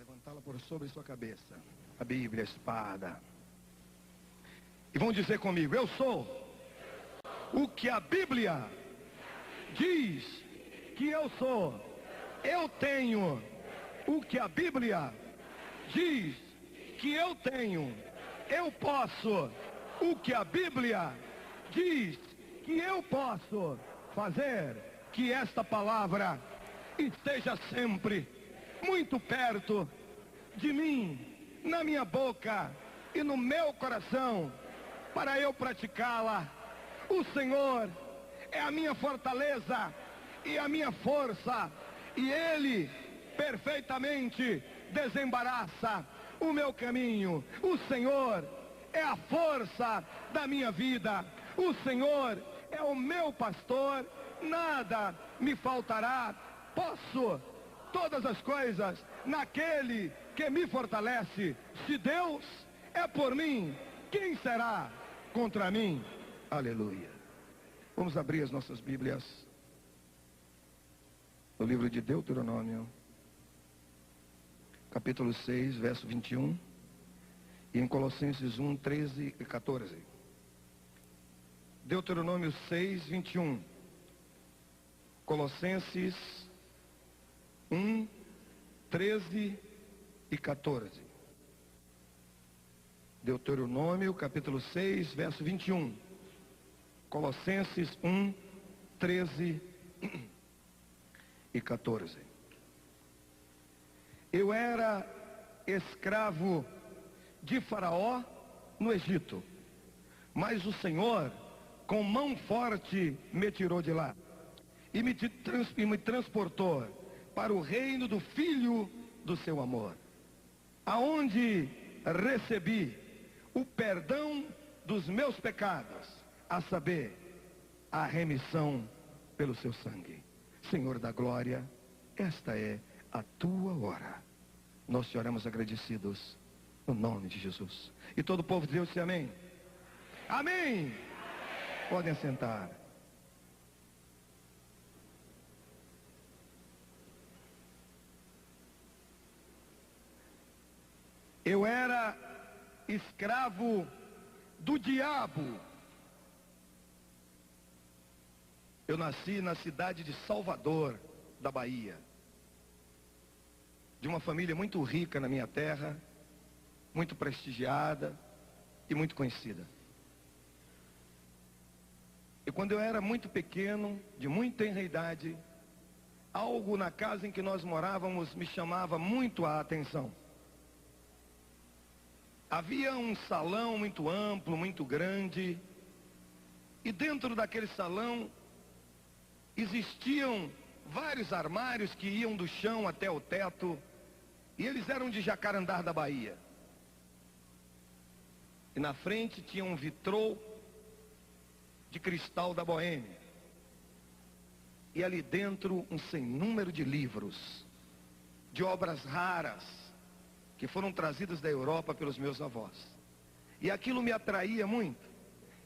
levantá-la por sobre sua cabeça, a Bíblia, a espada, e vão dizer comigo: eu sou o que a Bíblia diz que eu sou. Eu tenho o que a Bíblia diz que eu tenho. Eu posso o que a Bíblia diz que eu posso fazer. Que esta palavra esteja sempre muito perto de mim, na minha boca e no meu coração, para eu praticá-la. O Senhor é a minha fortaleza e a minha força, e Ele perfeitamente desembaraça o meu caminho. O Senhor é a força da minha vida. O Senhor é o meu pastor, nada me faltará. Posso todas as coisas naquele que me fortalece. Se Deus é por mim, quem será contra mim? Aleluia. Vamos abrir as nossas Bíblias no livro de Deuteronômio, capítulo 6, verso 21, e em Colossenses 1, 13 e 14. Deuteronômio 6, 21. Colossenses 1, 13 e 14. Deuteronômio, capítulo 6, verso 21. Colossenses 1, 13 e 14. Eu era escravo de Faraó no Egito, mas o Senhor com mão forte me tirou de lá e me transportou para o reino do Filho do seu amor, aonde recebi o perdão dos meus pecados, a saber, a remissão pelo seu sangue. Senhor da glória, esta é a tua hora. Nós te oramos agradecidos no nome de Jesus. E todo o povo de Deus disse amém. Amém. Podem assentar. Eu era escravo do diabo. Eu nasci na cidade de Salvador, da Bahia, de uma família muito rica na minha terra, muito prestigiada e muito conhecida. E quando eu era muito pequeno, de muito tenra idade, algo na casa em que nós morávamos me chamava muito a atenção. Havia um salão muito amplo, muito grande, e dentro daquele salão existiam vários armários que iam do chão até o teto, e eles eram de Jacarandá da Bahia. E na frente tinha um vitrô de cristal da Boêmia. E ali dentro um sem número de livros, de obras raras, que foram trazidas da Europa pelos meus avós. E aquilo me atraía muito.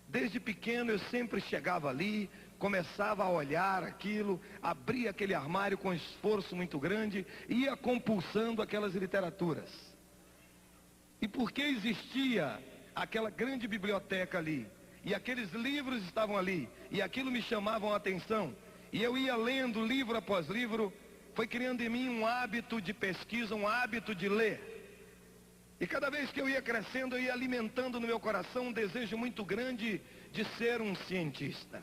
Desde pequeno eu sempre chegava ali, começava a olhar aquilo, abria aquele armário com esforço muito grande e ia compulsando aquelas literaturas. E porque existia aquela grande biblioteca ali, e aqueles livros estavam ali, e aquilo me chamava a atenção, e eu ia lendo livro após livro, foi criando em mim um hábito de pesquisa, um hábito de ler. E cada vez que eu ia crescendo, eu ia alimentando no meu coração um desejo muito grande de ser um cientista.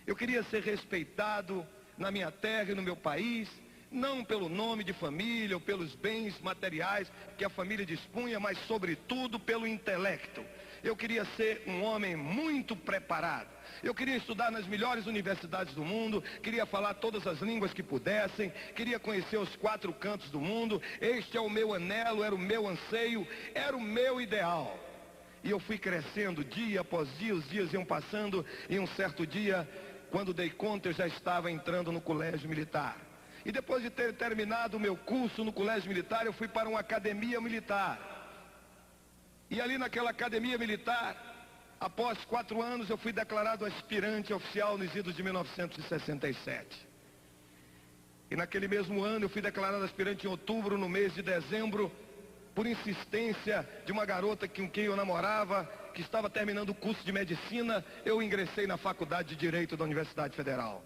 Eu queria ser respeitado na minha terra e no meu país, não pelo nome de família ou pelos bens materiais que a família dispunha, mas sobretudo pelo intelecto. Eu queria ser um homem muito preparado. Eu queria estudar nas melhores universidades do mundo, queria falar todas as línguas que pudessem, queria conhecer os 4 cantos do mundo. Este é o meu anelo, era o meu anseio, era o meu ideal. E eu fui crescendo dia após dia, os dias iam passando, e um certo dia, quando dei conta, eu já estava entrando no colégio militar. E depois de ter terminado o meu curso no colégio militar, eu fui para uma academia militar. E ali naquela academia militar, após 4 anos, eu fui declarado aspirante oficial nos idos de 1967. E naquele mesmo ano eu fui declarado aspirante em outubro, no mês de dezembro, por insistência de uma garota com quem eu namorava, que estava terminando o curso de medicina, eu ingressei na faculdade de Direito da Universidade Federal.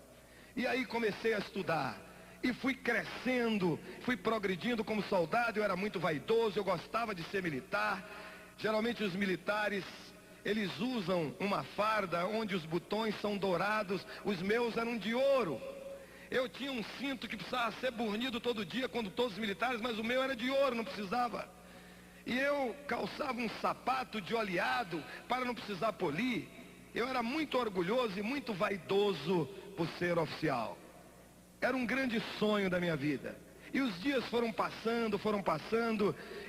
E aí comecei a estudar. E fui crescendo, fui progredindo como soldado, eu era muito vaidoso, eu gostava de ser militar. Geralmente os militares, eles usam uma farda onde os botões são dourados, os meus eram de ouro. Eu tinha um cinto que precisava ser burnido todo dia, quando todos os militares, mas o meu era de ouro, não precisava. E eu calçava um sapato de oleado para não precisar polir. Eu era muito orgulhoso e muito vaidoso por ser oficial. Era um grande sonho da minha vida. E os dias foram passando,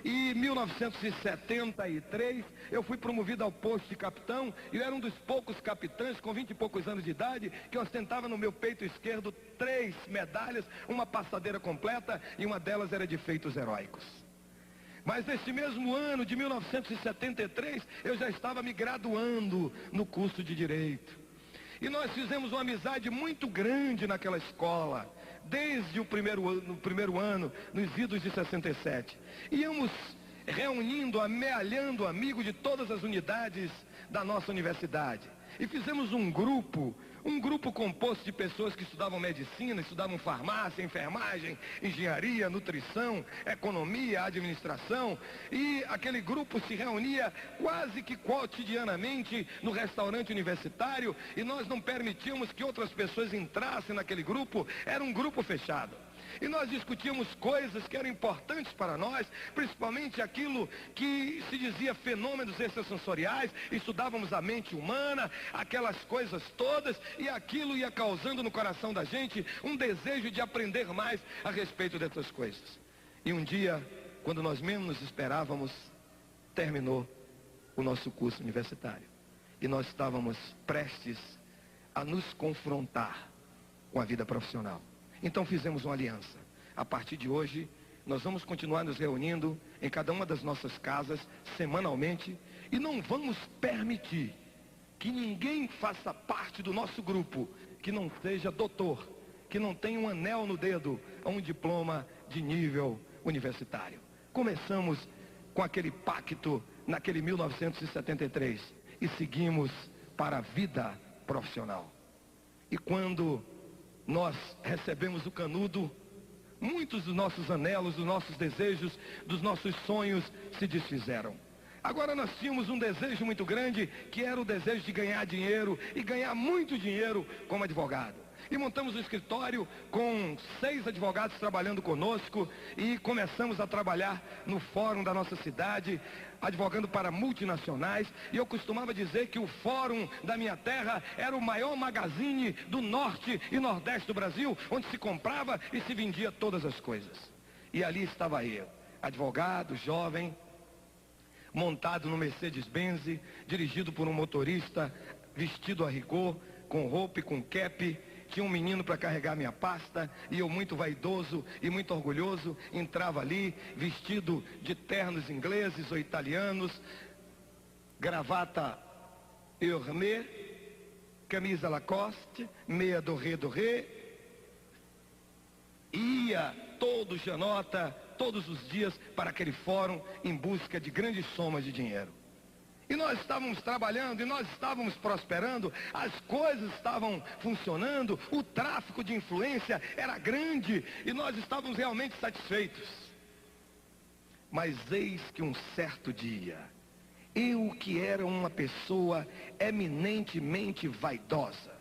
e em 1973 eu fui promovido ao posto de capitão, e eu era um dos poucos capitães com 20 e poucos anos de idade, que ostentava no meu peito esquerdo 3 medalhas, uma passadeira completa, e uma delas era de feitos heróicos. Mas nesse mesmo ano de 1973, eu já estava me graduando no curso de Direito. E nós fizemos uma amizade muito grande naquela escola, desde o primeiro ano, nos idos de 67. Íamos reunindo, amealhando amigos de todas as unidades da nossa universidade. E fizemos um grupo composto de pessoas que estudavam medicina, estudavam farmácia, enfermagem, engenharia, nutrição, economia, administração. E aquele grupo se reunia quase que cotidianamente no restaurante universitário, e nós não permitíamos que outras pessoas entrassem naquele grupo, era um grupo fechado. E nós discutíamos coisas que eram importantes para nós, principalmente aquilo que se dizia fenômenos extrasensoriais, estudávamos a mente humana, aquelas coisas todas, e aquilo ia causando no coração da gente um desejo de aprender mais a respeito dessas coisas. E um dia, quando nós menos esperávamos, terminou o nosso curso universitário. E nós estávamos prestes a nos confrontar com a vida profissional. Então fizemos uma aliança. A partir de hoje, nós vamos continuar nos reunindo em cada uma das nossas casas, semanalmente, e não vamos permitir que ninguém faça parte do nosso grupo que não seja doutor, que não tenha um anel no dedo ou um diploma de nível universitário. Começamos com aquele pacto naquele 1973 e seguimos para a vida profissional. E quando nós recebemos o canudo, muitos dos nossos anelos, dos nossos desejos, dos nossos sonhos se desfizeram. Agora nós tínhamos um desejo muito grande, que era o desejo de ganhar dinheiro, e ganhar muito dinheiro como advogado. E montamos um escritório com 6 advogados trabalhando conosco, e começamos a trabalhar no fórum da nossa cidade, advogando para multinacionais. E eu costumava dizer que o fórum da minha terra era o maior magazine do norte e nordeste do Brasil, onde se comprava e se vendia todas as coisas. E ali estava eu, advogado, jovem, montado no Mercedes-Benz, dirigido por um motorista vestido a rigor, com roupa e com cap. Tinha um menino para carregar minha pasta, e eu, muito vaidoso e muito orgulhoso, entrava ali vestido de ternos ingleses ou italianos, gravata Hermès, camisa Lacoste, meia Doré, ia todo janota, todos os dias, para aquele fórum em busca de grandes somas de dinheiro. E nós estávamos trabalhando, e nós estávamos prosperando, as coisas estavam funcionando, o tráfico de influência era grande, e nós estávamos realmente satisfeitos. Mas eis que um certo dia, eu, que era uma pessoa eminentemente vaidosa,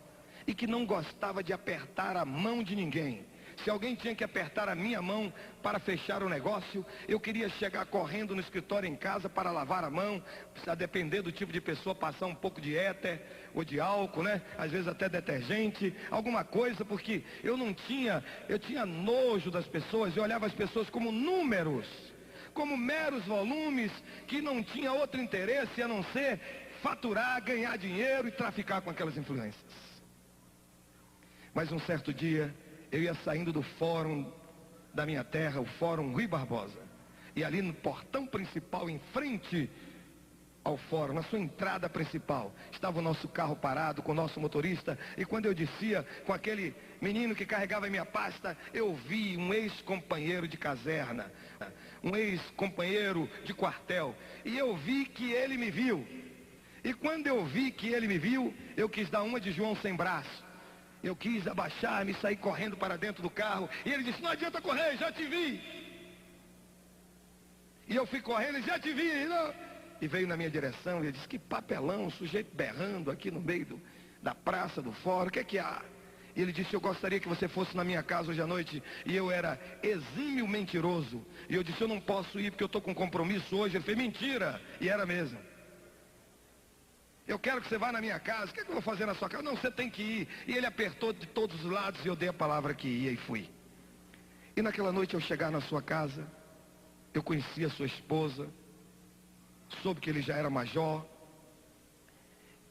e que não gostava de apertar a mão de ninguém, se alguém tinha que apertar a minha mão para fechar o negócio, eu queria chegar correndo no escritório em casa para lavar a mão, a depender do tipo de pessoa, passar um pouco de éter ou de álcool, né? Às vezes até detergente, alguma coisa, porque eu tinha nojo das pessoas, eu olhava as pessoas como números, como meros volumes, que não tinha outro interesse a não ser faturar, ganhar dinheiro e traficar com aquelas influências. Mas um certo dia, eu ia saindo do fórum da minha terra, o Fórum Rui Barbosa. E ali no portão principal, em frente ao fórum, na sua entrada principal, estava o nosso carro parado com o nosso motorista, e quando eu descia com aquele menino que carregava a minha pasta, eu vi um ex-companheiro de caserna, um ex-companheiro de quartel, e eu vi que ele me viu. E quando eu vi que ele me viu, eu quis dar uma de João sem braço. Eu quis abaixar-me e sair correndo para dentro do carro, e ele disse: não adianta correr, já te vi. E eu fui correndo e já te vi, não? E veio na minha direção e ele disse: que papelão, um sujeito berrando aqui no meio da praça, do fórum, o que é que há? E ele disse: eu gostaria que você fosse na minha casa hoje à noite. E eu era exímio mentiroso. E eu disse: eu não posso ir porque eu estou com compromisso hoje. Ele fez: mentira. E era mesmo. Eu quero que você vá na minha casa. O que é que eu vou fazer na sua casa? Não, você tem que ir. E ele apertou de todos os lados e eu dei a palavra que ia e fui. E naquela noite, ao chegar na sua casa, eu conheci a sua esposa, soube que ele já era major,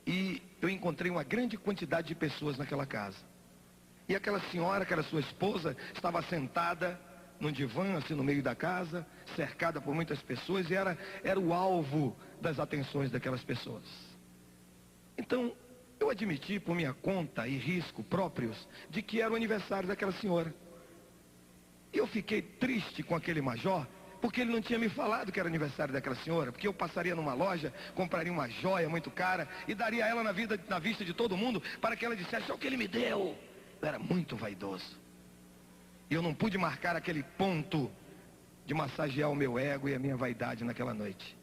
e eu encontrei uma grande quantidade de pessoas naquela casa. E aquela senhora, que era sua esposa, estava sentada num divã, assim, no meio da casa, cercada por muitas pessoas, e era o alvo das atenções daquelas pessoas. Então, eu admiti por minha conta e risco próprios de que era o aniversário daquela senhora. E eu fiquei triste com aquele major, porque ele não tinha me falado que era aniversário daquela senhora, porque eu passaria numa loja, compraria uma joia muito cara e daria ela na vista de todo mundo para que ela dissesse: olha o que ele me deu. Eu era muito vaidoso. E eu não pude marcar aquele ponto de massagear o meu ego e a minha vaidade naquela noite.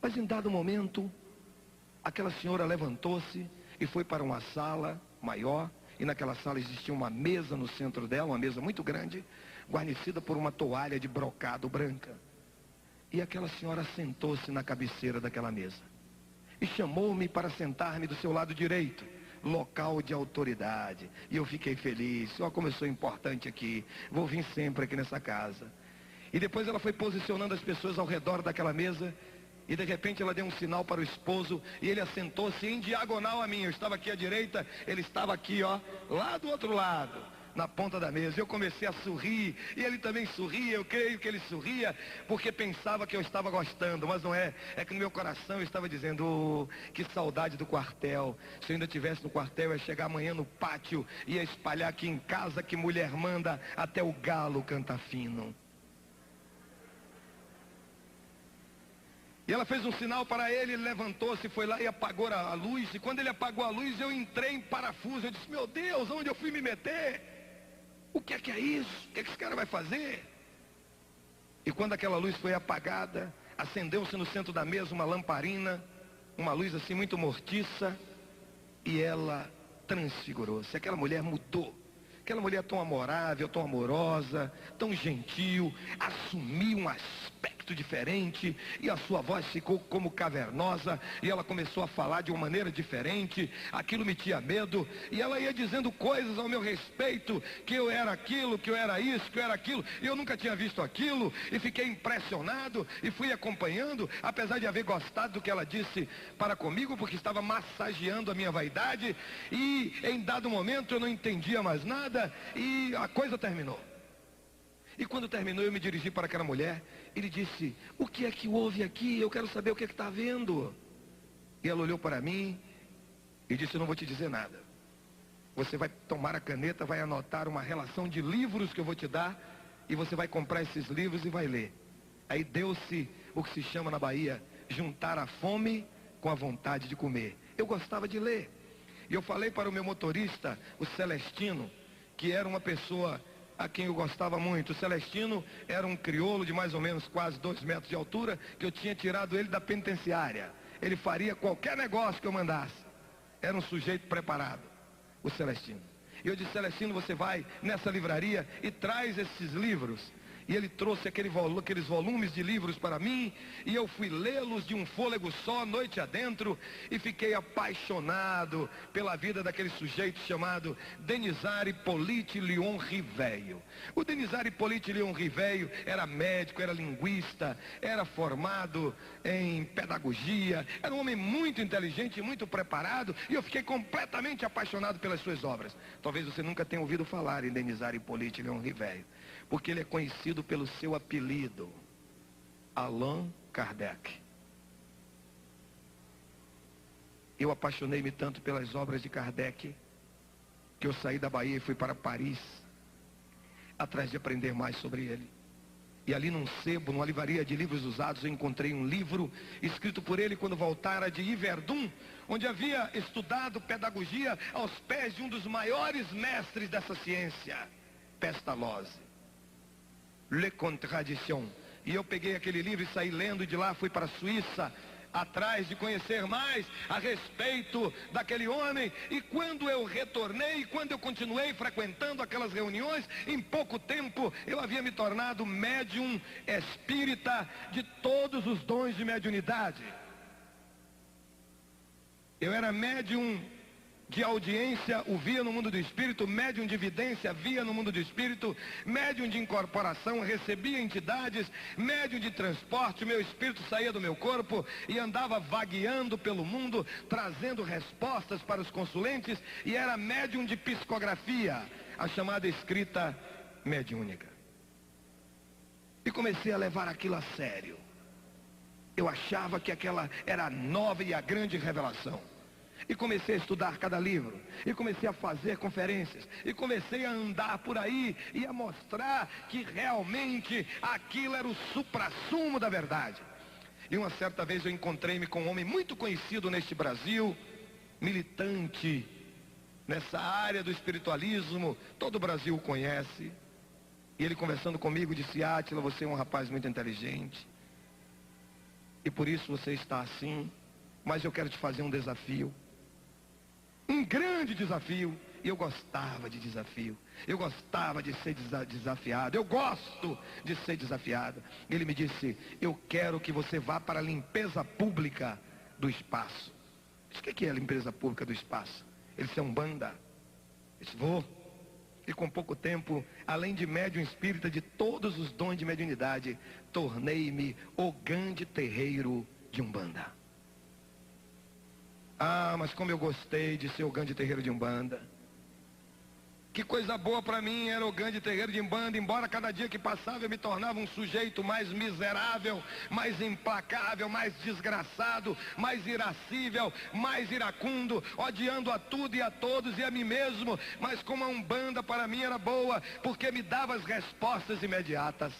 Mas em dado momento, aquela senhora levantou-se e foi para uma sala maior, e naquela sala existia uma mesa no centro dela, uma mesa muito grande, guarnecida por uma toalha de brocado branca. E aquela senhora sentou-se na cabeceira daquela mesa e chamou-me para sentar-me do seu lado direito, local de autoridade. E eu fiquei feliz: ó, como eu sou importante aqui, vou vir sempre aqui nessa casa. E depois ela foi posicionando as pessoas ao redor daquela mesa, e de repente ela deu um sinal para o esposo, e ele assentou-se em diagonal a mim. Eu estava aqui à direita, ele estava aqui, ó, lá do outro lado, na ponta da mesa. Eu comecei a sorrir, e ele também sorria. Eu creio que ele sorria porque pensava que eu estava gostando, mas não é. É que no meu coração eu estava dizendo: oh, que saudade do quartel. Se eu ainda estivesse no quartel, eu ia chegar amanhã no pátio, ia espalhar aqui em casa que mulher manda, até o galo canta fino. E ela fez um sinal para ele, ele levantou-se, foi lá e apagou a luz. E quando ele apagou a luz, eu entrei em parafuso. Eu disse: meu Deus, onde eu fui me meter? O que é isso? O que esse cara vai fazer? E quando aquela luz foi apagada, acendeu-se no centro da mesa uma lamparina, uma luz assim muito mortiça, e ela transfigurou-se. Aquela mulher mudou. Aquela mulher tão amorável, tão amorosa, tão gentil, assumiu um aspecto diferente, e a sua voz ficou como cavernosa, e ela começou a falar de uma maneira diferente. Aquilo me tinha medo, e ela ia dizendo coisas ao meu respeito, que eu era aquilo, que eu era isso, que eu era aquilo, e eu nunca tinha visto aquilo, e fiquei impressionado, e fui acompanhando, apesar de haver gostado do que ela disse para comigo, porque estava massageando a minha vaidade, e em dado momento eu não entendia mais nada, e a coisa terminou. E quando terminou, eu me dirigi para aquela mulher. Ele disse: o que é que houve aqui? Eu quero saber o que é que está havendo. E ela olhou para mim e disse: eu não vou te dizer nada. Você vai tomar a caneta, vai anotar uma relação de livros que eu vou te dar, e você vai comprar esses livros e vai ler. Aí deu-se o que se chama na Bahia juntar a fome com a vontade de comer. Eu gostava de ler. E eu falei para o meu motorista, o Celestino, que era uma pessoa a quem eu gostava muito. O Celestino era um crioulo de mais ou menos quase 2 metros de altura, que eu tinha tirado ele da penitenciária. Ele faria qualquer negócio que eu mandasse. Era um sujeito preparado, o Celestino. E eu disse: Celestino, você vai nessa livraria e traz esses livros. E ele trouxe aqueles volumes de livros para mim, e eu fui lê-los de um fôlego só, noite adentro, e fiquei apaixonado pela vida daquele sujeito chamado Denizar Hippolyte Lyon Riveio. O Denizar Hippolyte Lyon Riveio era médico, era linguista, era formado em pedagogia, era um homem muito inteligente e muito preparado, e eu fiquei completamente apaixonado pelas suas obras. Talvez você nunca tenha ouvido falar em Denizar Hippolyte Lyon Riveio, porque ele é conhecido pelo seu apelido, Allan Kardec. Eu apaixonei-me tanto pelas obras de Kardec, que eu saí da Bahia e fui para Paris, atrás de aprender mais sobre ele. E ali num sebo, numa livraria de livros usados, eu encontrei um livro escrito por ele quando voltara de Yverdun, onde havia estudado pedagogia aos pés de um dos maiores mestres dessa ciência, Pestalozzi, Les Contradictions. E eu peguei aquele livro e saí lendo, e de lá fui para a Suíça, atrás de conhecer mais a respeito daquele homem. E quando eu retornei, quando eu continuei frequentando aquelas reuniões, em pouco tempo eu havia me tornado médium espírita de todos os dons de mediunidade. Eu era médium de audiência, o via no mundo do espírito, médium de vidência, via no mundo do espírito, médium de incorporação, recebia entidades, médium de transporte, meu espírito saía do meu corpo e andava vagueando pelo mundo, trazendo respostas para os consulentes, e era médium de psicografia, a chamada escrita mediúnica. E comecei a levar aquilo a sério. Eu achava que aquela era a nova e a grande revelação. E comecei a estudar cada livro, e comecei a fazer conferências, e comecei a andar por aí e a mostrar que realmente aquilo era o suprassumo da verdade. E uma certa vez eu encontrei-me com um homem muito conhecido neste Brasil, militante nessa área do espiritualismo, todo o Brasil o conhece. E ele, conversando comigo, disse: Átila, você é um rapaz muito inteligente, e por isso você está assim, mas eu quero te fazer um desafio. Um grande desafio. E eu gostava de desafio. Eu gostava de ser desafiado. Eu gosto de ser desafiado. Ele me disse: eu quero que você vá para a limpeza pública do espaço. Eu disse: o que é a limpeza pública do espaço? Ele disse: é Umbanda. Eu disse: vou. E com pouco tempo, além de médium espírita de todos os dons de mediunidade, tornei-me o grande terreiro de Umbanda. Ah, mas como eu gostei de ser o grande terreiro de Umbanda. Que coisa boa para mim era o grande terreiro de Umbanda, embora cada dia que passava eu me tornava um sujeito mais miserável, mais implacável, mais desgraçado, mais irascível, mais iracundo, odiando a tudo e a todos e a mim mesmo. Mas como a Umbanda para mim era boa, porque me dava as respostas imediatas.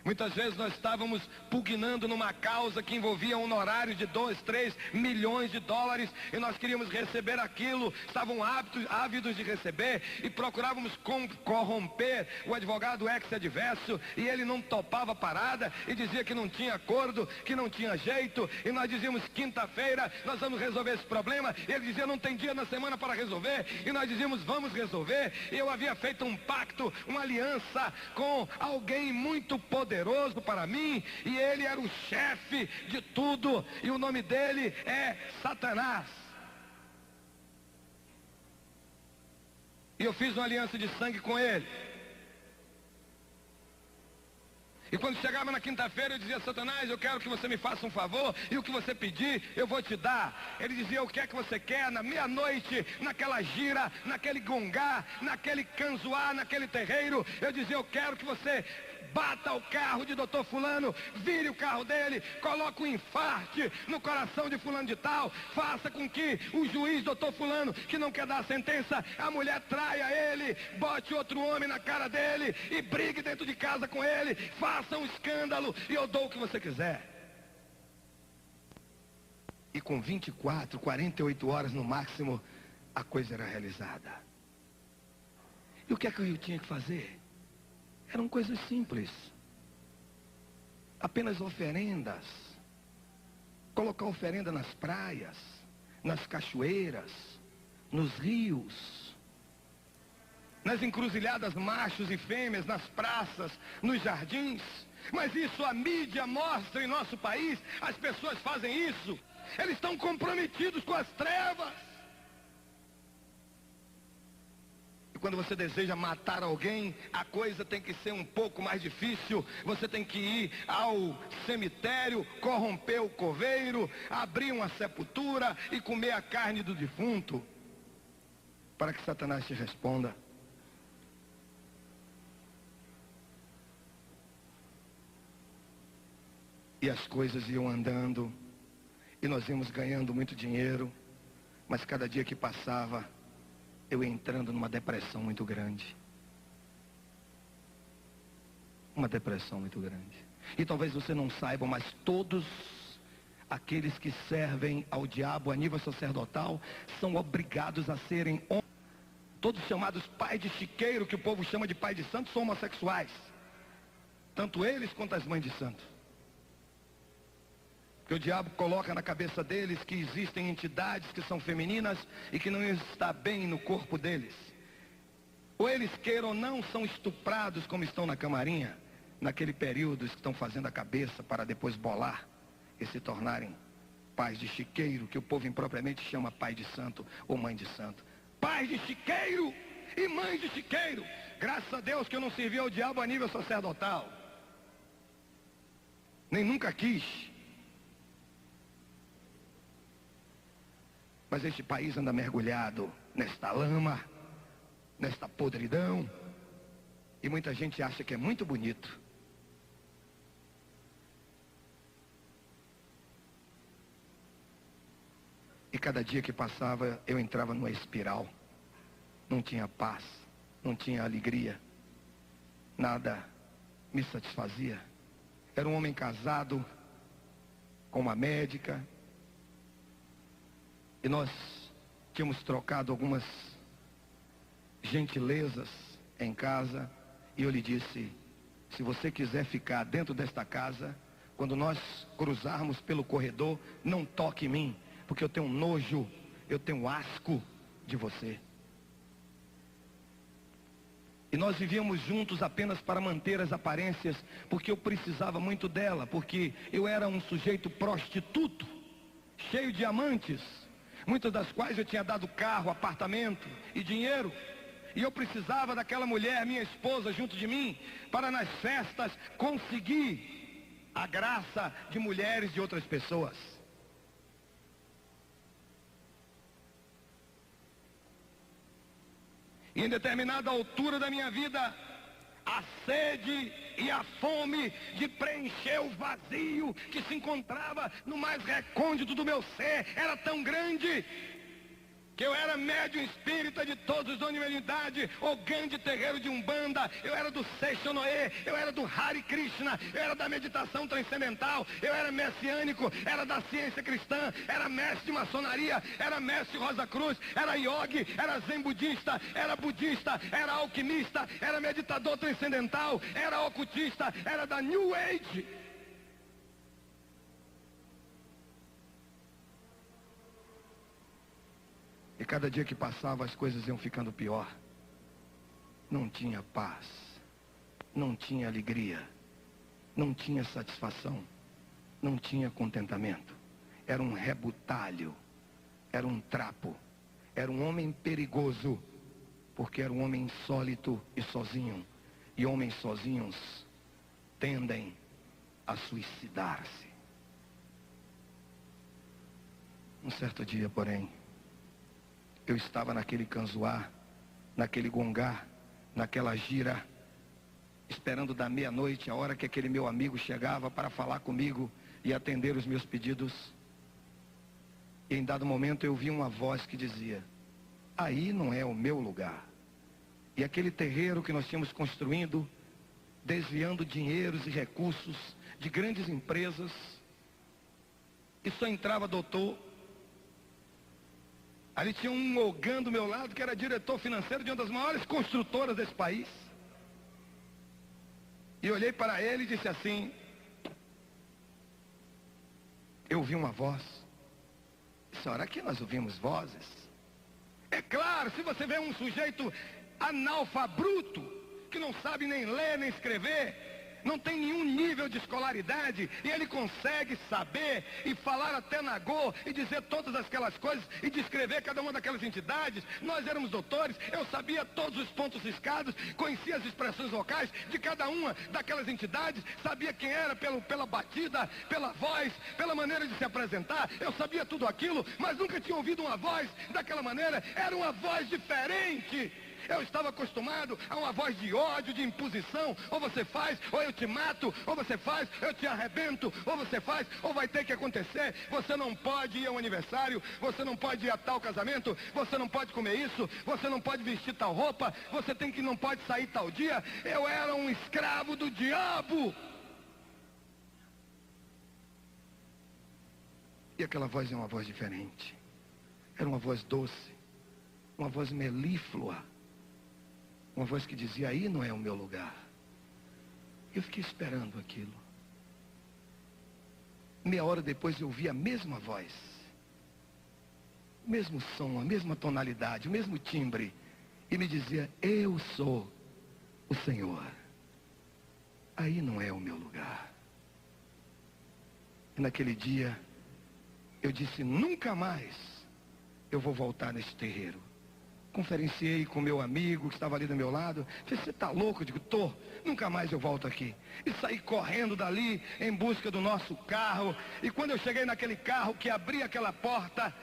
Muitas vezes nós estávamos pugnando numa causa que envolvia honorários de 2, 3 milhões de dólares, e nós queríamos receber aquilo, estavam ávidos de receber, e procurávamos corromper o advogado ex-adverso, e ele não topava a parada, e dizia que não tinha acordo, que não tinha jeito, e nós dizíamos: quinta-feira nós vamos resolver esse problema, e ele dizia: não tem dia na semana para resolver, e nós dizíamos: vamos resolver. E eu havia feito um pacto, uma aliança com alguém muito poderoso para mim, e ele era o chefe de tudo, e o nome dele é Satanás. E eu fiz uma aliança de sangue com ele. E quando chegava na quinta-feira eu dizia: Satanás, eu quero que você me faça um favor, e o que você pedir eu vou te dar. Ele dizia: o que é que você quer? Na meia-noite, naquela gira, naquele gongá, naquele canzoá, naquele terreiro, eu dizia: eu quero que você bata o carro de doutor fulano, vire o carro dele, coloque um infarte no coração de fulano de tal, faça com que o juiz doutor fulano, que não quer dar a sentença, a mulher traia ele, bote outro homem na cara dele e brigue dentro de casa com ele, faça um escândalo e eu dou o que você quiser. E com 24, 48 horas no máximo, a coisa era realizada. E o que é que eu tinha que fazer? Eram coisas simples. Apenas oferendas. Colocar oferenda nas praias, nas cachoeiras, nos rios, nas encruzilhadas machos e fêmeas, nas praças, nos jardins. Mas isso a mídia mostra em nosso país. As pessoas fazem isso. Eles estão comprometidos com as trevas. Quando você deseja matar alguém, a coisa tem que ser um pouco mais difícil. Você tem que ir ao cemitério, corromper o coveiro, abrir uma sepultura e comer a carne do defunto, para que Satanás te responda. E as coisas iam andando, e nós íamos ganhando muito dinheiro. Mas cada dia que passava, eu ia entrando numa depressão muito grande. Uma depressão muito grande. E talvez você não saiba, mas todos aqueles que servem ao diabo a nível sacerdotal são obrigados a serem homens. Todos chamados pais de chiqueiro, que o povo chama de pai de santo, são homossexuais. Tanto eles quanto as mães de santo. Porque o diabo coloca na cabeça deles que existem entidades que são femininas e que não está bem no corpo deles. Ou eles queiram ou não, são estuprados como estão na camarinha, naquele período que estão fazendo a cabeça para depois bolar e se tornarem pais de chiqueiro, que o povo impropriamente chama pai de santo ou mãe de santo. Pais de chiqueiro e mães de chiqueiro. Graças a Deus que eu não servi ao diabo a nível sacerdotal. Nem nunca quis. Mas este país anda mergulhado nesta lama, nesta podridão. E muita gente acha que é muito bonito. E cada dia que passava, eu entrava numa espiral. Não tinha paz, não tinha alegria. Nada me satisfazia. Era um homem casado com uma médica. E nós tínhamos trocado algumas gentilezas em casa. E eu lhe disse, se você quiser ficar dentro desta casa, quando nós cruzarmos pelo corredor, não toque em mim. Porque eu tenho nojo, eu tenho asco de você. E nós vivíamos juntos apenas para manter as aparências, porque eu precisava muito dela, porque eu era um sujeito prostituto, cheio de amantes, muitas das quais eu tinha dado carro, apartamento e dinheiro. E eu precisava daquela mulher, minha esposa, junto de mim, para nas festas conseguir a graça de mulheres de outras pessoas. E em determinada altura da minha vida, a sede e a fome de preencher o vazio que se encontrava no mais recôndito do meu ser era tão grande que eu era médium espírita de todos os dons de mediunidade, ogã de terreiro de Umbanda, eu era do Seixonoê, eu era do Hare Krishna, eu era da meditação transcendental, eu era messiânico, era da ciência cristã, era mestre de maçonaria, era mestre Rosa Cruz, era yogi, era zen budista, era alquimista, era meditador transcendental, era ocultista, era da New Age. E cada dia que passava as coisas iam ficando pior. Não tinha paz, não tinha alegria, não tinha satisfação, não tinha contentamento. Era um rebutalho, era um trapo, era um homem perigoso, porque era um homem insólito e sozinho. E homens sozinhos tendem a suicidar-se. Um certo dia, porém, eu estava naquele canzoar, naquele gongar, naquela gira, esperando da meia-noite, a hora que aquele meu amigo chegava para falar comigo e atender os meus pedidos. E em dado momento eu vi uma voz que dizia, aí não é o meu lugar. E aquele terreiro que nós tínhamos construindo, desviando dinheiros e recursos de grandes empresas, e só entrava doutor. Ali tinha um ogã do meu lado que era diretor financeiro de uma das maiores construtoras desse país. E olhei para ele e disse assim, eu ouvi uma voz. Será que nós ouvimos vozes? É claro, se você vê um sujeito analfabruto, que não sabe nem ler nem escrever, não tem nenhum nível de escolaridade, e ele consegue saber e falar até nagô e dizer todas aquelas coisas e descrever cada uma daquelas entidades. Nós éramos doutores, eu sabia todos os pontos riscados, conhecia as expressões vocais de cada uma daquelas entidades, sabia quem era pela batida, pela voz, pela maneira de se apresentar. Eu sabia tudo aquilo, mas nunca tinha ouvido uma voz daquela maneira. Era uma voz diferente. Eu estava acostumado a uma voz de ódio, de imposição. Ou você faz, ou eu te mato. Ou você faz, eu te arrebento. Ou você faz, ou vai ter que acontecer. Você não pode ir ao aniversário. Você não pode ir a tal casamento. Você não pode comer isso. Você não pode vestir tal roupa. Você não pode sair tal dia. Eu era um escravo do diabo. E aquela voz é uma voz diferente. Era uma voz doce, uma voz melíflua, uma voz que dizia: aí não é o meu lugar. Eu fiquei esperando aquilo. Meia hora depois eu ouvi a mesma voz, o mesmo som, a mesma tonalidade, o mesmo timbre, e me dizia: eu sou o Senhor. Aí não é o meu lugar. E naquele dia eu disse: nunca mais eu vou voltar nesse terreiro. Conferenciei com meu amigo que estava ali do meu lado. Falei: você está louco? Eu digo: tô. Nunca mais eu volto aqui. E saí correndo dali em busca do nosso carro. E quando eu cheguei naquele carro, que abri aquela porta,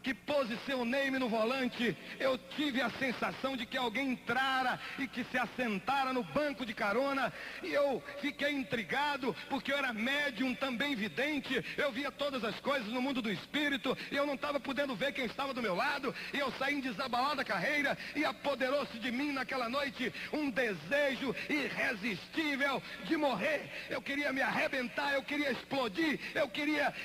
que posicionei-me no volante, eu tive a sensação de que alguém entrara e que se assentara no banco de carona, e eu fiquei intrigado, porque eu era médium, também vidente, eu via todas as coisas no mundo do espírito, e eu não estava podendo ver quem estava do meu lado, e eu saí em desabalada carreira, e apoderou-se de mim naquela noite um desejo irresistível de morrer. Eu queria me arrebentar, eu queria explodir, eu queria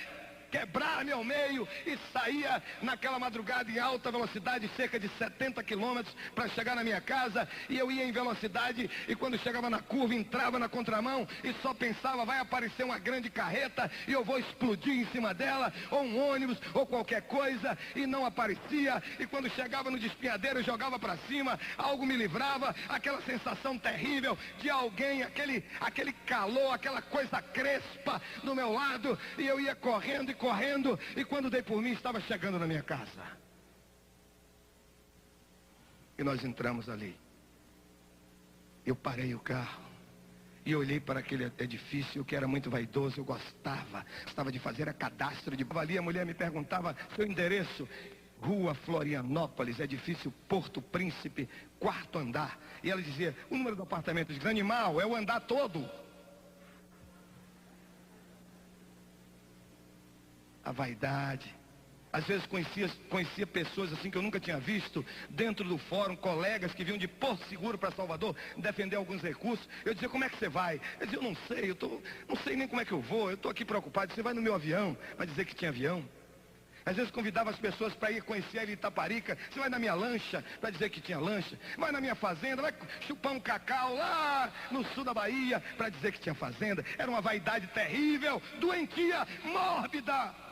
quebrar-me ao meio, e saía naquela madrugada em alta velocidade, cerca de 70 quilômetros, para chegar na minha casa. E eu ia em velocidade, e quando chegava na curva, entrava na contramão, e só pensava: vai aparecer uma grande carreta, e eu vou explodir em cima dela, ou um ônibus, ou qualquer coisa, e não aparecia. E quando chegava no despenhadeiro, eu jogava para cima, algo me livrava, aquela sensação terrível de alguém, aquele calor, aquela coisa crespa do meu lado, e eu ia correndo e correndo, e quando dei por mim, estava chegando na minha casa. E nós entramos ali. Eu parei o carro e olhei para aquele edifício que era muito vaidoso. Eu gostava de fazer a cadastro de ali. A mulher me perguntava seu endereço: Rua Florianópolis, edifício Porto Príncipe, 4º andar. E ela dizia: o número do apartamento. Eu disse: animal, é o andar todo. A vaidade. Às vezes conhecia pessoas assim que eu nunca tinha visto dentro do fórum, colegas que vinham de Porto Seguro para Salvador defender alguns recursos. Eu dizia: como é que você vai? Eu dizia: eu não sei, não sei nem como é que eu vou, eu estou aqui preocupado. Você vai no meu avião? Vai dizer que tinha avião. Às vezes convidava as pessoas para ir conhecer ele em Itaparica. Você vai na minha lancha? Para dizer que tinha lancha. Vai na minha fazenda? Vai chupar um cacau lá no sul da Bahia? Para dizer que tinha fazenda. Era uma vaidade terrível, doentia, mórbida.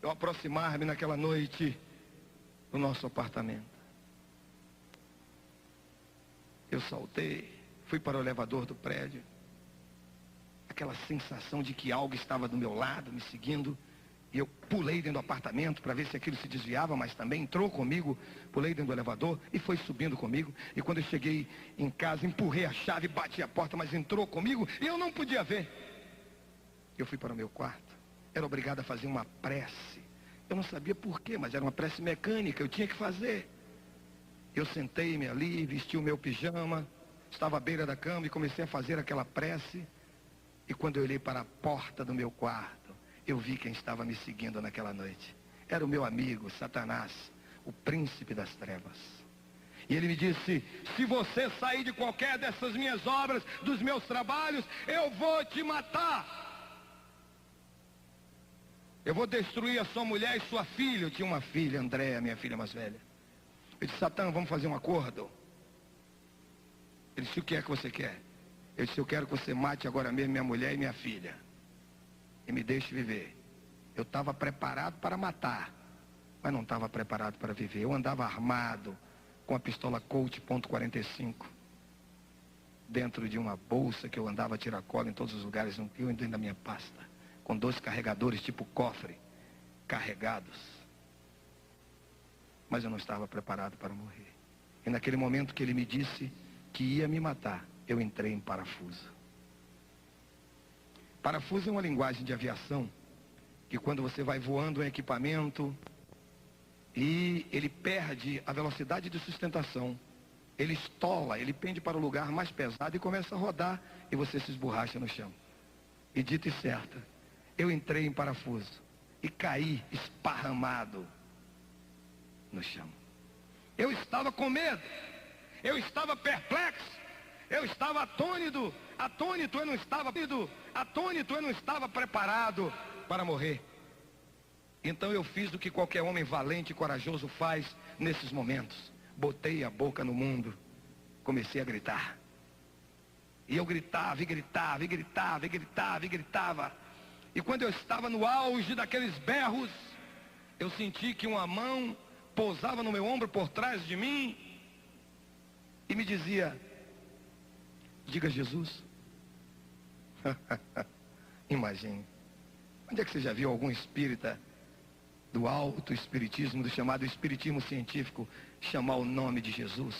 Eu aproximar-me naquela noite do nosso apartamento. Eu saltei, fui para o elevador do prédio. Aquela sensação de que algo estava do meu lado, me seguindo. E eu pulei dentro do apartamento para ver se aquilo se desviava, mas também entrou comigo. Pulei dentro do elevador e foi subindo comigo. E quando eu cheguei em casa, empurrei a chave, bati a porta, mas entrou comigo e eu não podia ver. Eu fui para o meu quarto. Era obrigado a fazer uma prece. Eu não sabia por quê, mas era uma prece mecânica, eu tinha que fazer. Eu sentei-me ali, vesti o meu pijama, estava à beira da cama e comecei a fazer aquela prece. E quando eu olhei para a porta do meu quarto, eu vi quem estava me seguindo naquela noite. Era o meu amigo, Satanás, o príncipe das trevas. E ele me disse: se você sair de qualquer dessas minhas obras, dos meus trabalhos, eu vou te matar. Eu vou destruir a sua mulher e sua filha. Eu tinha uma filha, Andréa, minha filha mais velha. Eu disse: Satã, vamos fazer um acordo. Ele disse: o que é que você quer? Eu disse: eu quero que você mate agora mesmo minha mulher e minha filha. E me deixe viver. Eu estava preparado para matar, mas não estava preparado para viver. Eu andava armado com a pistola Colt .45 dentro de uma bolsa que eu andava a tiracolo em todos os lugares, eu dentro da minha pasta, com 2 carregadores tipo cofre, carregados. Mas eu não estava preparado para morrer. E naquele momento que ele me disse que ia me matar, eu entrei em parafuso. Parafuso é uma linguagem de aviação, que quando você vai voando em equipamento, E ele perde a velocidade de sustentação. Ele estola, ele pende para o lugar mais pesado e começa a rodar e você se esborracha no chão. E dito e certo, eu entrei em parafuso e caí esparramado no chão. Eu estava com medo, eu estava perplexo, eu estava atônito, eu não estava preparado para morrer. Então eu fiz o que qualquer homem valente e corajoso faz nesses momentos. Botei a boca no mundo, comecei a gritar. E eu gritava, e gritava, e gritava, e gritava, e gritava. E quando eu estava no auge daqueles berros, eu senti que uma mão pousava no meu ombro por trás de mim e me dizia: diga Jesus. Imagine. Onde é que você já viu algum espírita do alto espiritismo, do chamado espiritismo científico, chamar o nome de Jesus?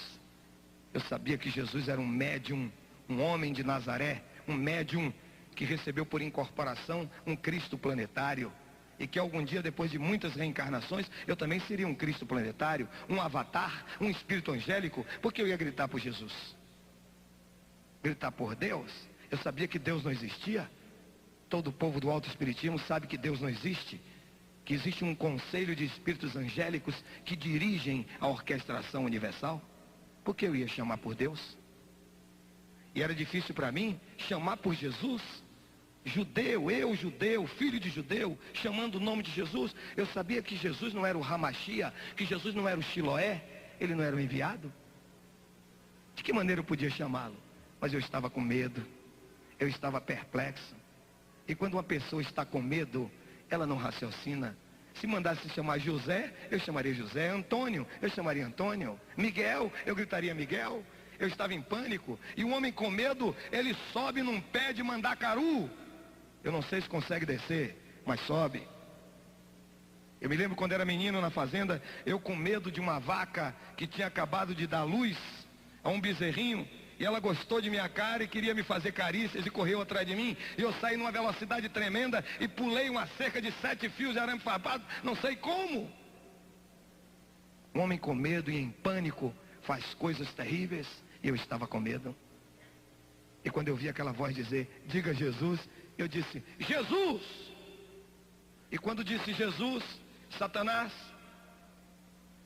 Eu sabia que Jesus era um médium, um homem de Nazaré, um médium que recebeu por incorporação um Cristo planetário, e que algum dia, depois de muitas reencarnações, eu também seria um Cristo planetário, um avatar, um espírito angélico, porque eu ia gritar por Jesus, gritar por Deus. Eu sabia que Deus não existia. Todo o povo do alto espiritismo sabe que Deus não existe, que existe um conselho de espíritos angélicos que dirigem a orquestração universal. Por que eu ia chamar por Deus? E era difícil para mim chamar por Jesus. Judeu, filho de judeu, chamando o nome de Jesus. Eu sabia que Jesus não era o Hamashia, que Jesus não era o Siloé, ele não era o enviado. De que maneira eu podia chamá-lo? Mas eu estava com medo, eu estava perplexo. E quando uma pessoa está com medo, ela não raciocina. Se mandasse chamar José, eu chamaria José. Antônio, eu chamaria Antônio. Miguel, eu gritaria Miguel. Eu estava em pânico. E um homem com medo, ele sobe num pé de mandacaru. Eu não sei se consegue descer, mas sobe. Eu me lembro quando era menino na fazenda, eu com medo de uma vaca que tinha acabado de dar luz a um bezerrinho. E ela gostou de minha cara e queria me fazer carícias e correu atrás de mim. E eu saí numa velocidade tremenda e pulei uma cerca de 7 fios de arame farpado, não sei como. Um homem com medo e em pânico faz coisas terríveis. E eu estava com medo. E quando eu vi aquela voz dizer, diga Jesus, eu disse, Jesus! E quando disse Jesus, Satanás,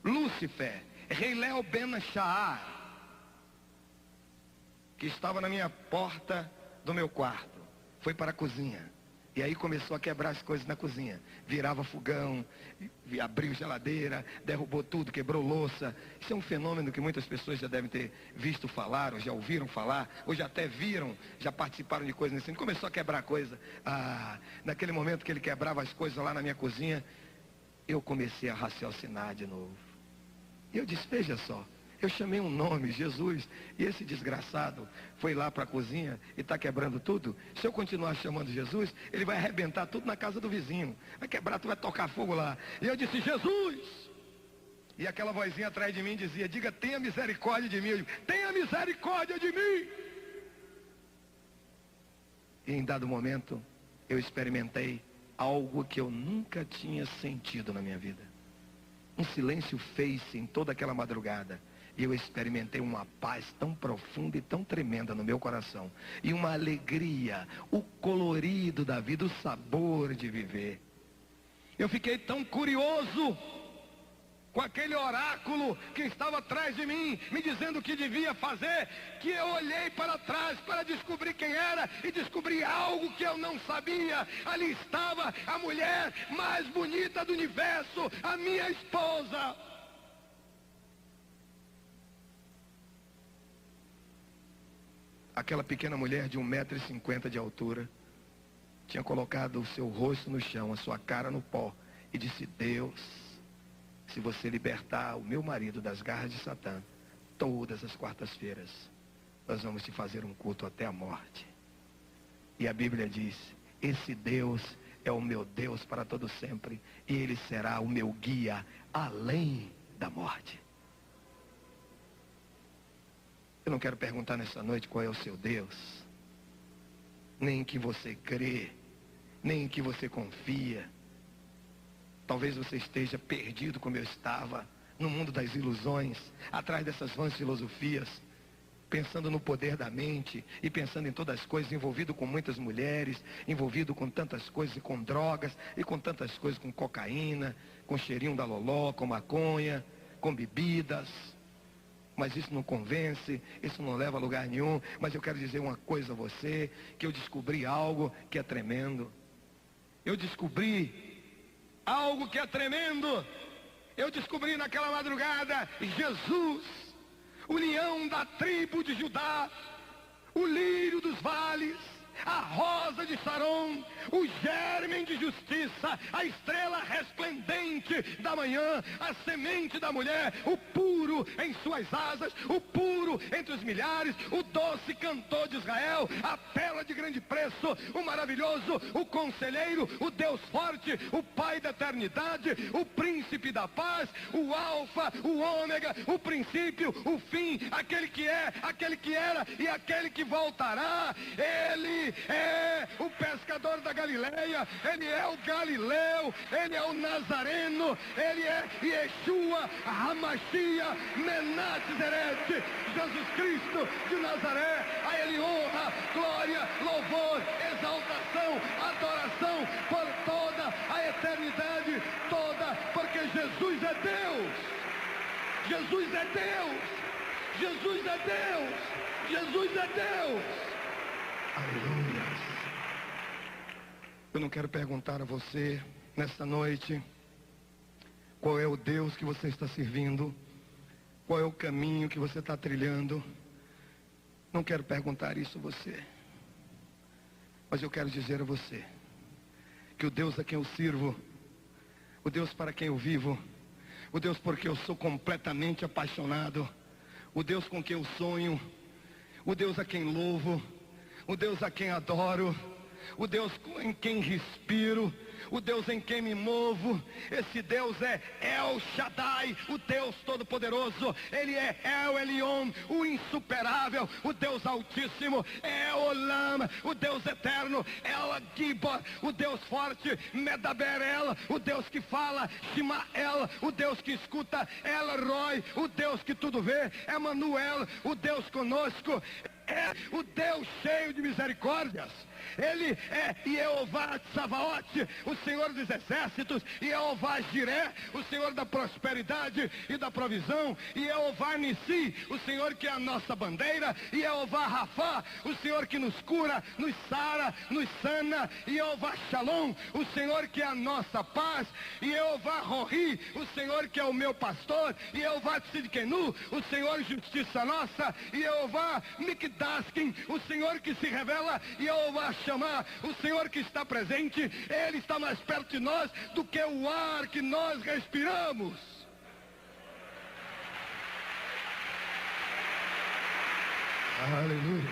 Lúcifer, Reilel Ben Shaar, que estava na minha porta do meu quarto, foi para a cozinha. E aí começou a quebrar as coisas na cozinha. Virava fogão, abriu geladeira, derrubou tudo, quebrou louça. Isso é um fenômeno que muitas pessoas já devem ter visto falar, ou já ouviram falar, ou já até viram, já participaram de coisas nesse sentido. Começou a quebrar coisa. Naquele momento que ele quebrava as coisas lá na minha cozinha, eu comecei a raciocinar de novo. E eu disse, veja só, eu chamei um nome, Jesus, e esse desgraçado foi lá para a cozinha e está quebrando tudo. Se eu continuar chamando Jesus, ele vai arrebentar tudo na casa do vizinho. Vai quebrar, tu vai tocar fogo lá. E eu disse, Jesus! E aquela vozinha atrás de mim dizia, diga, tenha misericórdia de mim. Eu digo, tenha misericórdia de mim! E em dado momento, eu experimentei algo que eu nunca tinha sentido na minha vida. Um silêncio fez-se em toda aquela madrugada. E eu experimentei uma paz tão profunda e tão tremenda no meu coração. E uma alegria, o colorido da vida, o sabor de viver. Eu fiquei tão curioso com aquele oráculo que estava atrás de mim, me dizendo o que devia fazer, que eu olhei para trás para descobrir quem era e descobri algo que eu não sabia. Ali estava a mulher mais bonita do universo, a minha esposa. Aquela pequena mulher de 1,50 m de altura, tinha colocado o seu rosto no chão, a sua cara no pó, e disse, Deus, se você libertar o meu marido das garras de Satã, todas as quartas-feiras, nós vamos te fazer um culto até a morte. E a Bíblia diz, esse Deus é o meu Deus para todo sempre, e ele será o meu guia além da morte. Eu não quero perguntar nessa noite qual é o seu Deus, nem em que você crê, nem em que você confia. Talvez você esteja perdido como eu estava, no mundo das ilusões, atrás dessas vãs filosofias, pensando no poder da mente e pensando em todas as coisas, envolvido com muitas mulheres, envolvido com tantas coisas, e com drogas, e com tantas coisas, com cocaína, com cheirinho da loló, com maconha, com bebidas. Mas isso não convence, isso não leva a lugar nenhum. Mas eu quero dizer uma coisa a você, que eu descobri algo que é tremendo. Eu descobri algo que é tremendo. Eu descobri naquela madrugada Jesus, o leão da tribo de Judá, o lírio dos vales, a rosa de Saron, o germe de justiça, a estrela resplendente da manhã, a semente da mulher, o puro em suas asas, o puro entre os milhares, o doce cantor de Israel, a pérola de grande preço, o maravilhoso, o conselheiro, o Deus forte, o Pai da eternidade, o príncipe da paz, o alfa, o ômega, o princípio, o fim, aquele que é, aquele que era e aquele que voltará. Ele é o pescador da Galileia, ele é o Galileu, ele é o Nazareno, ele é Yeshua, Hamashia, Menat Zeret, Jesus Cristo de Nazaré. A ele honra, glória, louvor, exaltação, adoração por toda a eternidade toda, porque Jesus é Deus, Jesus é Deus, Jesus é Deus, Jesus é Deus. Aleluia. Eu não quero perguntar a você nesta noite qual é o Deus que você está servindo, qual é o caminho que você está trilhando. Não quero perguntar isso a você, mas eu quero dizer a você que o Deus a quem eu sirvo, o Deus para quem eu vivo, o Deus por quem eu sou completamente apaixonado, o Deus com quem eu sonho, o Deus a quem louvo, o Deus a quem adoro, o Deus em quem respiro, o Deus em quem me movo, esse Deus é El Shaddai, o Deus Todo-Poderoso, ele é El Elyon, o insuperável, o Deus Altíssimo, El Olam, o Deus Eterno, El Gibor, o Deus forte, Medaber-El, o Deus que fala, Shima-El, o Deus que escuta, El Roi, o Deus que tudo vê, Emanuel, o Deus conosco, é o Deus cheio de misericórdias. Ele é Jeová Tsavaote, o Senhor dos exércitos, Jeová Jiré, o Senhor da prosperidade e da provisão, Jeová Nissi, o Senhor que é a nossa bandeira, Jeová Rafá, o Senhor que nos cura, nos sara, nos sana, Jeová Shalom, o Senhor que é a nossa paz, Jeová Rohi, o Senhor que é o meu pastor, Jeová Tzidkenu, o Senhor justiça nossa, Jeová Mikdaskin, o Senhor que se revela, Jeová Chamar, o Senhor que está presente, ele está mais perto de nós do que o ar que nós respiramos. Aleluia.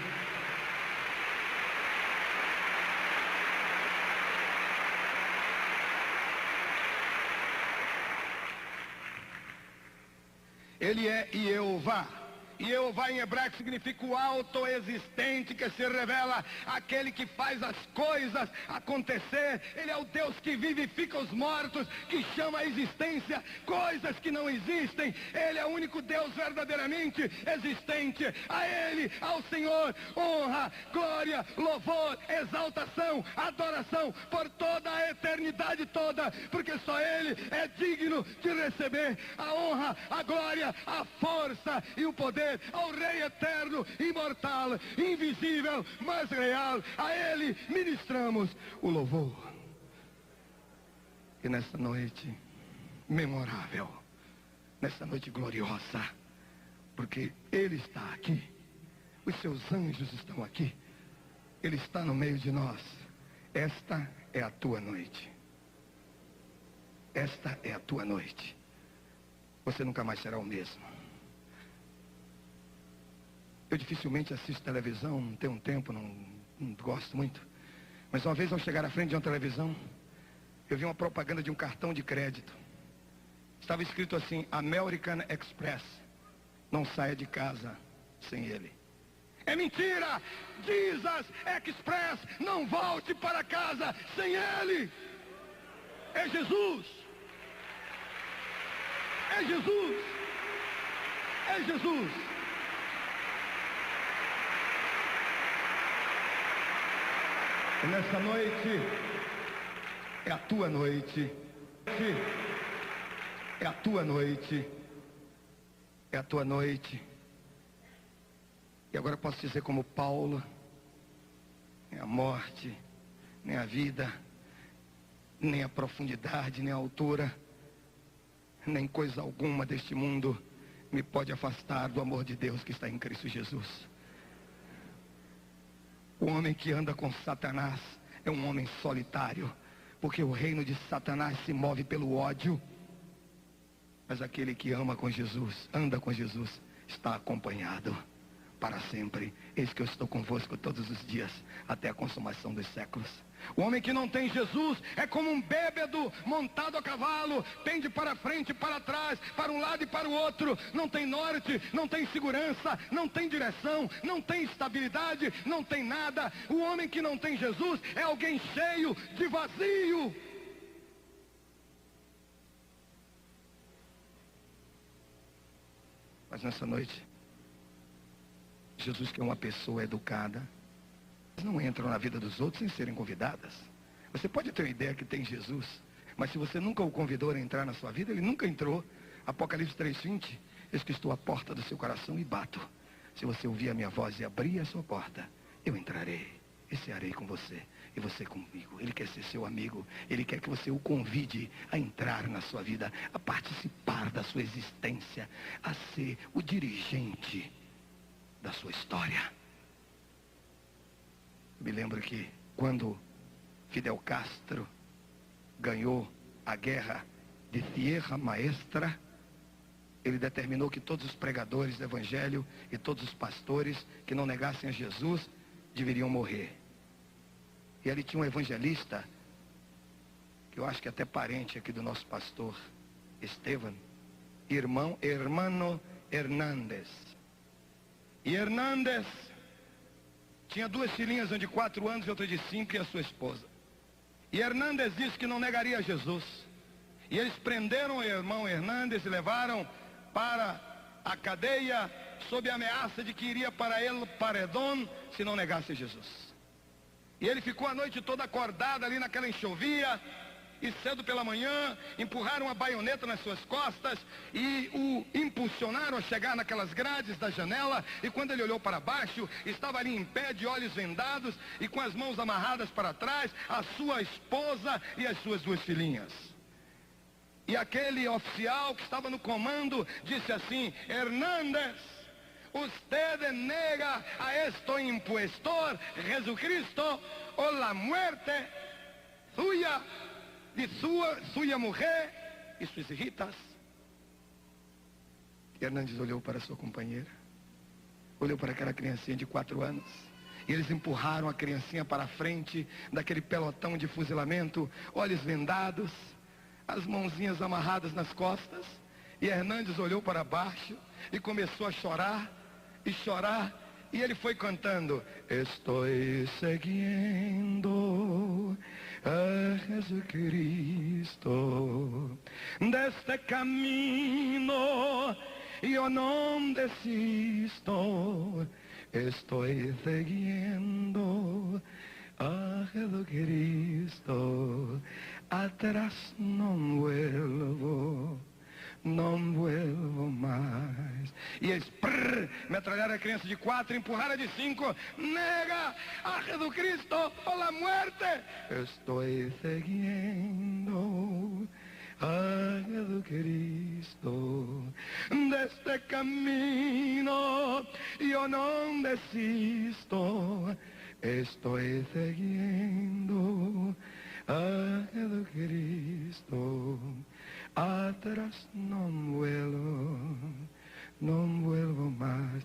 Ele é Jeová. Jeová em hebraico significa o autoexistente que se revela, aquele que faz as coisas acontecer. Ele é o Deus que vivifica os mortos, que chama à existência coisas que não existem. Ele é o único Deus verdadeiramente existente. A Ele, ao Senhor, honra, glória, louvor, exaltação, adoração por toda a eternidade toda, porque só Ele é digno de receber a honra, a glória, a força e o poder, ao Rei eterno, imortal, invisível, mas real. A Ele ministramos o louvor. E nesta noite memorável, nesta noite gloriosa, porque Ele está aqui, os seus anjos estão aqui, Ele está no meio de nós. Esta é a tua noite. Esta é a tua noite. Você nunca mais será o mesmo. Eu dificilmente assisto televisão, não tenho um tempo, não gosto muito. Mas uma vez ao chegar à frente de uma televisão, eu vi uma propaganda de um cartão de crédito. Estava escrito assim: American Express, não saia de casa sem ele. É mentira! Jesus Express, não volte para casa sem ele. É Jesus, É Jesus. É Jesus. E nessa noite, é a tua noite. É a tua noite. É a tua noite. E agora eu posso dizer como Paulo, nem a morte, nem a vida, nem a profundidade, nem a altura, nem coisa alguma deste mundo me pode afastar do amor de Deus que está em Cristo Jesus. O homem que anda com Satanás é um homem solitário, porque o reino de Satanás se move pelo ódio. Mas aquele que ama com Jesus, anda com Jesus, está acompanhado para sempre. Eis que eu estou convosco todos os dias, até a consumação dos séculos. O homem que não tem Jesus é como um bêbado montado a cavalo, pende para frente e para trás, para um lado e para o outro, não tem norte, não tem segurança, não tem direção, não tem estabilidade, não tem nada. O homem que não tem Jesus é alguém cheio de vazio. Mas nessa noite, Jesus, que é uma pessoa educada, não entram na vida dos outros sem serem convidadas. Você pode ter uma ideia que tem Jesus, mas se você nunca o convidou a entrar na sua vida, ele nunca entrou. Apocalipse 3:20, eis que estou à porta do seu coração e bato. Se você ouvir a minha voz e abrir a sua porta, eu entrarei e cearei com você, e você comigo. Ele quer ser seu amigo, ele quer que você o convide a entrar na sua vida, a participar da sua existência, a ser o dirigente da sua história. Me lembro que quando Fidel Castro ganhou a guerra de Sierra Maestra, ele determinou que todos os pregadores do evangelho e todos os pastores que não negassem a Jesus deveriam morrer. E ali tinha um evangelista, que eu acho que é até parente aqui do nosso pastor Estevam, Hermano Hernández. E Hernández tinha duas filhinhas, uma de 4 anos e outra de 5, e a sua esposa. E Hernández disse que não negaria Jesus. E eles prenderam o irmão Hernández e levaram para a cadeia sob a ameaça de que iria para ele paredão se não negasse Jesus. E ele ficou a noite toda acordado ali naquela enxovia. E cedo pela manhã, empurraram a baioneta nas suas costas e o impulsionaram a chegar naquelas grades da janela. E quando ele olhou para baixo, estava ali em pé, de olhos vendados e com as mãos amarradas para trás, a sua esposa e as suas 2 filhinhas. E aquele oficial que estava no comando disse assim: Hernández, usted nega a este impostor Jesucristo o la muerte suya, de sua mulher e suas hijitas. E Hernández olhou para sua companheira, olhou para aquela criancinha de 4 anos, e eles empurraram a criancinha para a frente daquele pelotão de fuzilamento, olhos vendados, as mãozinhas amarradas nas costas. E Hernández olhou para baixo e começou a chorar e chorar. E ele foi cantando: estou seguindo a Jesucristo, deste caminho eu não desisto, estou seguindo a Jesucristo, atrás não vuelvo. Não vuelvo mais. E eles metralharam a criança de 4, empurraram a de 5. Nega a Jesucristo ou la muerte. Estou seguindo a Jesucristo, deste caminho eu não desisto, estou seguindo a Jesucristo, atrás não vuelvo mais.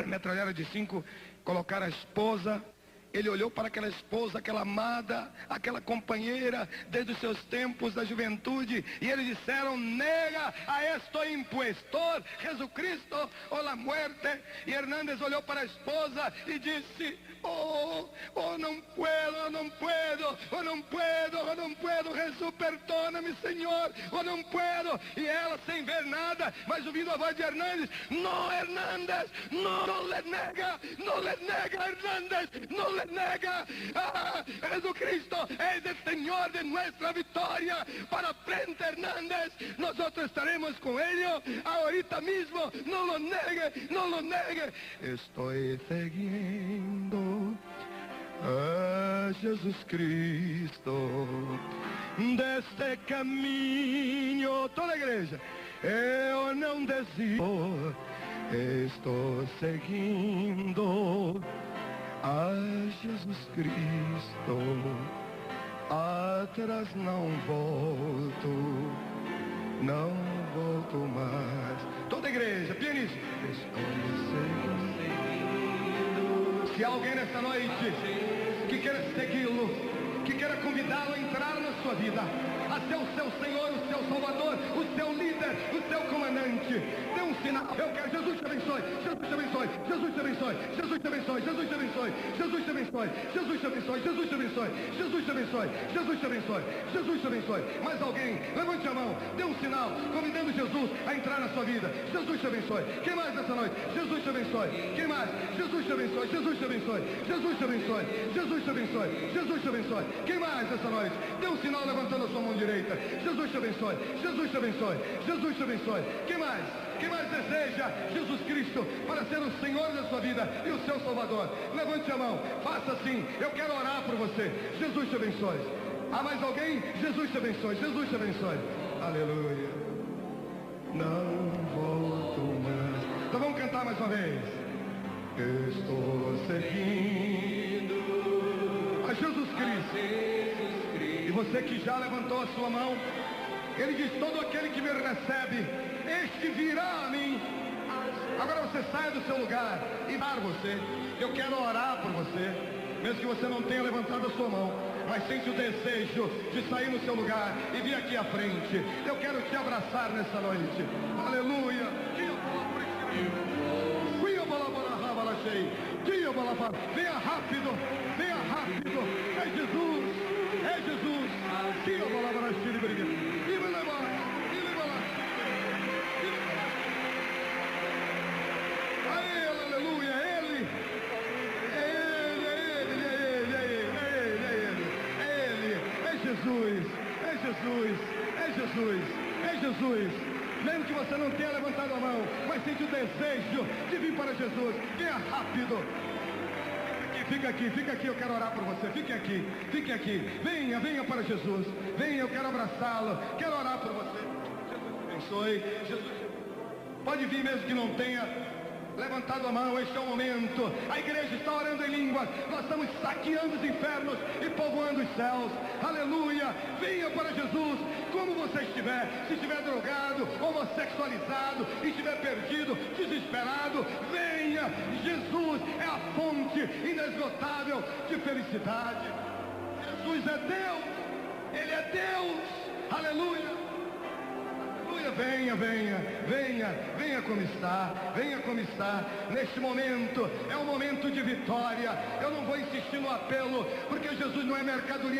Metralharam de 5, colocaram a esposa. Ele olhou para aquela esposa, aquela amada, aquela companheira, desde os seus tempos da juventude, e eles disseram: nega a este impostor, Jesucristo ou la muerte. E Hernández olhou para a esposa e disse: oh, oh não puedo, Jesús, perdóname, Senhor, oh não puedo. E ela, sem ver nada, mas ouvindo a voz de Hernández: no, Hernández, no le nega, Hernández, no le nega. Jesucristo es el Señor de nuestra victoria. Para frente, Hernández, nosotros estaremos con ellos ahorita mismo. No lo negue. Estoy seguindo a Jesus Cristo deste caminho. Toda a igreja: eu não desisto, estou seguindo a Jesus Cristo, atrás não volto mais. Toda a igreja, pianista: estou seguindo. Se há alguém nessa noite que queira segui-lo, que queira convidá-lo a entrar na sua vida, a ser o seu Senhor, o seu Salvador, o seu líder, o seu comandante, dê um sinal. Eu quero. Jesus te abençoe, Jesus te abençoe, Jesus te abençoe, Jesus te abençoe, Jesus te abençoe, Jesus te abençoe, Jesus te abençoe, Jesus te abençoe, Jesus te abençoe, Jesus te abençoe, Jesus te abençoe. Mais alguém? Levante a mão, dê um sinal, convidando Jesus a entrar na sua vida. Jesus te abençoe. Quem mais nessa noite? Jesus te abençoe. Quem mais? Jesus te abençoe, Jesus te abençoe, Jesus te abençoe, Jesus te abençoe, Jesus te abençoe. Quem mais nessa noite? Dê um sinal levantando a sua mão direita. Jesus te abençoe, Jesus te abençoe, Jesus te abençoe. Quem mais? Quem mais deseja Jesus Cristo para ser o Senhor da sua vida e o seu Salvador? Levante a mão, faça assim. Eu quero orar por você. Jesus te abençoe. Há mais alguém? Jesus te abençoe, Jesus te abençoe. Aleluia. Não volto mais. Então vamos cantar mais uma vez. Estou seguindo a Jesus Cristo. E você que já levantou a sua mão, ele diz: todo aquele que me recebe, este virá a mim. Agora você saia do seu lugar e dar você. Eu quero orar por você, mesmo que você não tenha levantado a sua mão, mas sente o desejo de sair no seu lugar e vir aqui à frente. Eu quero te abraçar nessa noite. Aleluia. Venha rápido, venha rápido. É Jesus, é Jesus. Aleluia, Ele. É Jesus, é Jesus, é Jesus, é Jesus. Mesmo que você não tenha levantado a mão, mas sente o desejo de vir para Jesus, venha rápido. Fica aqui, eu quero orar por você. Fique aqui. Venha para Jesus. Venha, eu quero abraçá-lo. Quero orar por você. Jesus te abençoe. Jesus, pode vir mesmo que não tenha levantado a mão. Este é o momento. A igreja está orando em línguas. Nós estamos saqueando os infernos e povoando os céus. Aleluia. Venha para Jesus. Como você estiver, se estiver drogado, homossexualizado, estiver perdido, desesperado, venha. Jesus é a fonte inesgotável de felicidade. Jesus é Deus. Ele é Deus. Aleluia. Venha como está, neste momento, é um momento de vitória. Eu não vou insistir no apelo, porque Jesus não é mercadoria